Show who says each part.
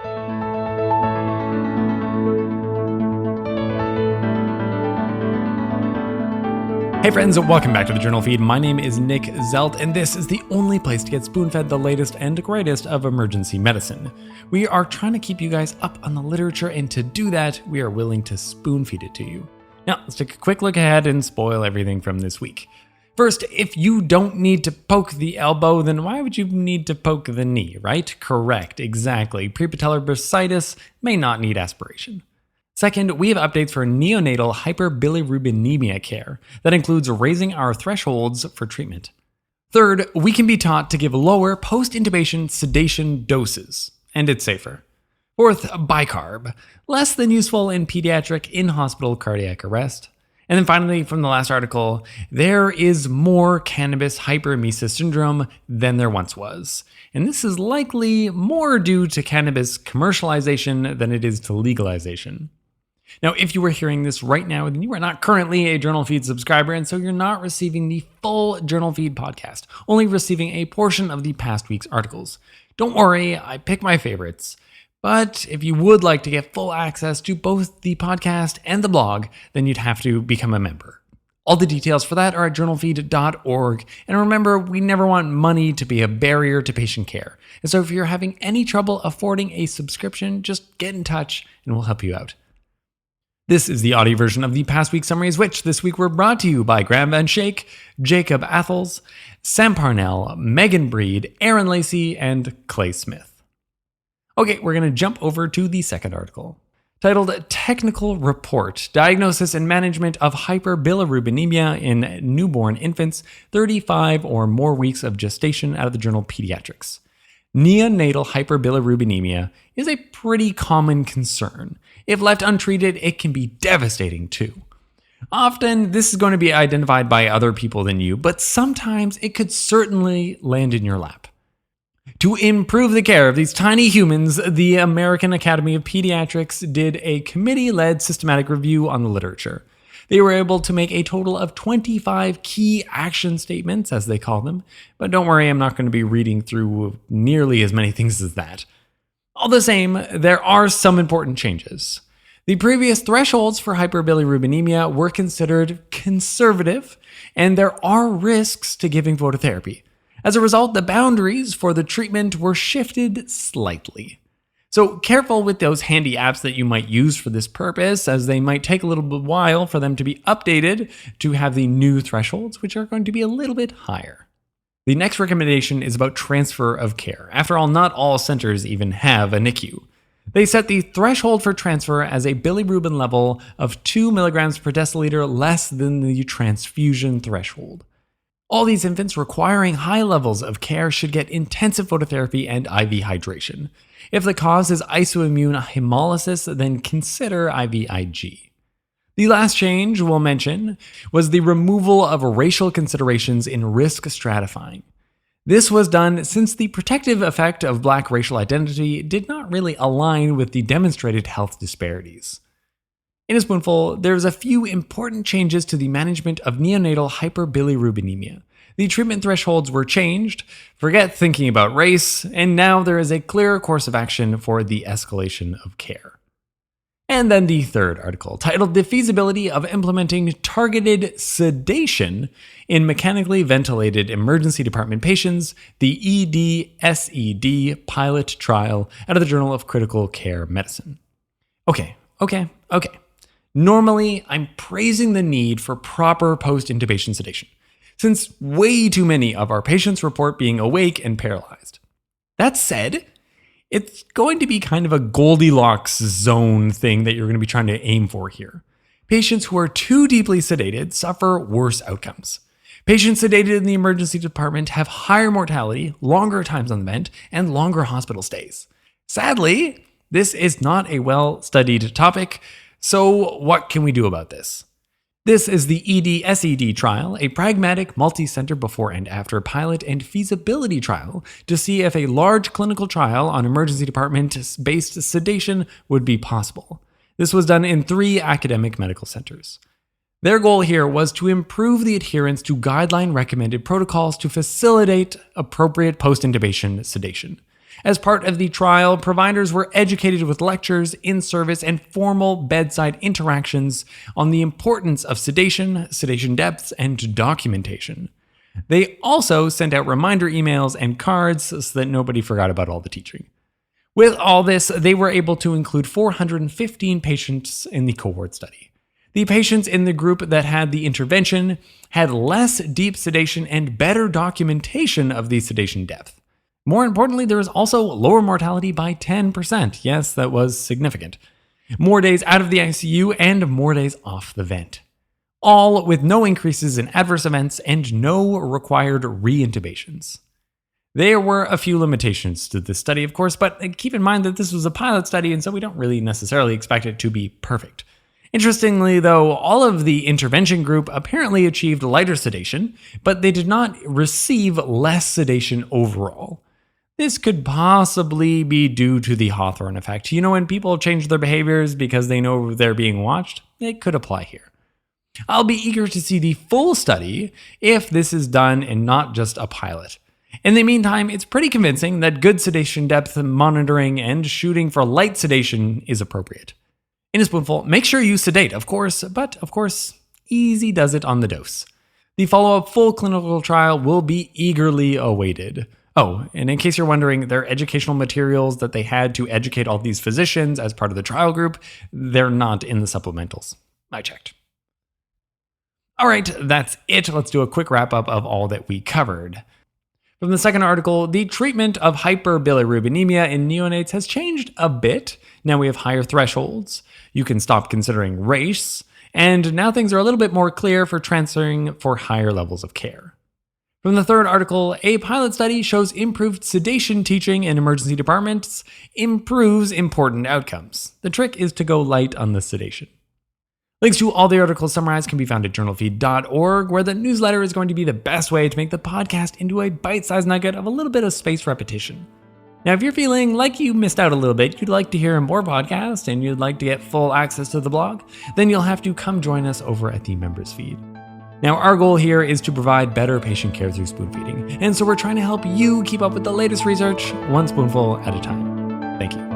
Speaker 1: Hey friends, welcome back to the Journal Feed. My name is Nick Zelt, and this is the only place to get spoon-fed the latest and greatest of emergency medicine. We are trying to keep you guys up on the literature, and to do that, we are willing to spoon-feed it to you. Now, let's take a quick look ahead and spoil everything from this week. First, if you don't need to poke the elbow, then why would you need to poke the knee, right? Correct, exactly. Prepatellar bursitis may not need aspiration. Second, we have updates for neonatal hyperbilirubinemia care. That includes raising our thresholds for treatment. Third, we can be taught to give lower post-intubation sedation doses, and it's safer. Fourth, bicarb, less than useful in pediatric in-hospital cardiac arrest. And then finally, from the last article, there is more cannabis hyperemesis syndrome than there once was. And this is likely more due to cannabis commercialization than it is to legalization. Now, if you were hearing this right now, then you are not currently a Journal Feed subscriber, and so you're not receiving the full Journal Feed podcast, only receiving a portion of the past week's articles. Don't worry, I pick my favorites. But if you would like to get full access to both the podcast and the blog, then you'd have to become a member. All the details for that are at journalfeed.org. And remember, we never want money to be a barrier to patient care. And so if you're having any trouble affording a subscription, just get in touch and we'll help you out. This is the audio version of the past week's summaries, which this week were brought to you by Graham Van Shake, Jacob Athels, Sam Parnell, Megan Breed, Aaron Lacey, and Clay Smith. Okay, we're going to jump over to the second article, titled Technical Report, Diagnosis and Management of Hyperbilirubinemia in Newborn Infants, 35 or more weeks of gestation, out of the journal Pediatrics. Neonatal hyperbilirubinemia is a pretty common concern. If left untreated, it can be devastating too. Often, this is going to be identified by other people than you, but sometimes it could certainly land in your lap. To improve the care of these tiny humans, the American Academy of Pediatrics did a committee-led systematic review on the literature. They were able to make a total of 25 key action statements, as they call them, but don't worry, I'm not going to be reading through nearly as many things as that. All the same, there are some important changes. The previous thresholds for hyperbilirubinemia were considered conservative, and there are risks to giving phototherapy. As a result, the boundaries for the treatment were shifted slightly. So careful with those handy apps that you might use for this purpose, as they might take a little bit while for them to be updated to have the new thresholds, which are going to be a little bit higher. The next recommendation is about transfer of care. After all, not all centers even have a NICU. They set the threshold for transfer as a bilirubin level of 2 milligrams per deciliter less than the transfusion threshold. All these infants requiring high levels of care should get intensive phototherapy and IV hydration. If the cause is isoimmune hemolysis, then consider IVIG. The last change we'll mention was the removal of racial considerations in risk stratifying. This was done since the protective effect of Black racial identity did not really align with the demonstrated health disparities. In a spoonful, there's a few important changes to the management of neonatal hyperbilirubinemia. The treatment thresholds were changed, forget thinking about race, and now there is a clearer course of action for the escalation of care. And then the third article, titled The Feasibility of Implementing Targeted Sedation in Mechanically Ventilated Emergency Department Patients, the ED-SED Pilot Trial, out of the Journal of Critical Care Medicine. Okay. Normally, I'm praising the need for proper post-intubation sedation, since way too many of our patients report being awake and paralyzed. That said, it's going to be kind of a Goldilocks zone thing that you're going to be trying to aim for here. Patients who are too deeply sedated suffer worse outcomes. Patients sedated in the emergency department have higher mortality, longer times on the vent, and longer hospital stays. Sadly, this is not a well-studied topic, so what can we do about this? This is the ED-SED trial, a pragmatic multi-center before and after pilot and feasibility trial to see if a large clinical trial on emergency department-based sedation would be possible. This was done in 3 academic medical centers. Their goal here was to improve the adherence to guideline-recommended protocols to facilitate appropriate post-intubation sedation. As part of the trial, providers were educated with lectures, in-service, and formal bedside interactions on the importance of sedation, sedation depths, and documentation. They also sent out reminder emails and cards so that nobody forgot about all the teaching. With all this, they were able to include 415 patients in the cohort study. The patients in the group that had the intervention had less deep sedation and better documentation of the sedation depth. More importantly, there was also lower mortality by 10%. Yes, that was significant. More days out of the ICU and more days off the vent. All with no increases in adverse events and no required re-intubations. There were a few limitations to this study, of course, but keep in mind that this was a pilot study, and so we don't really necessarily expect it to be perfect. Interestingly, though, all of the intervention group apparently achieved lighter sedation, but they did not receive less sedation overall. This could possibly be due to the Hawthorne effect. You know, when people change their behaviors because they know they're being watched, it could apply here. I'll be eager to see the full study if this is done and not just a pilot. In the meantime, it's pretty convincing that good sedation depth monitoring and shooting for light sedation is appropriate. In a spoonful, make sure you sedate, of course, but of course, easy does it on the dose. The follow-up full clinical trial will be eagerly awaited. Oh, and in case you're wondering, their educational materials that they had to educate all these physicians as part of the trial group, they're not in the supplementals. I checked. All right, that's it. Let's do a quick wrap-up of all that we covered. From the second article, the treatment of hyperbilirubinemia in neonates has changed a bit. Now we have higher thresholds. You can stop considering race. And now things are a little bit more clear for transferring for higher levels of care. From the third article, a pilot study shows improved sedation teaching in emergency departments improves important outcomes. The trick is to go light on the sedation. Links to all the articles summarized can be found at JournalFeed.org, where the newsletter is going to be the best way to make the podcast into a bite-sized nugget of a little bit of spaced repetition. Now, if you're feeling like you missed out a little bit, you'd like to hear more podcasts, and you'd like to get full access to the blog, then you'll have to come join us over at the members feed. Now, our goal here is to provide better patient care through spoon feeding, and so we're trying to help you keep up with the latest research, one spoonful at a time. Thank you.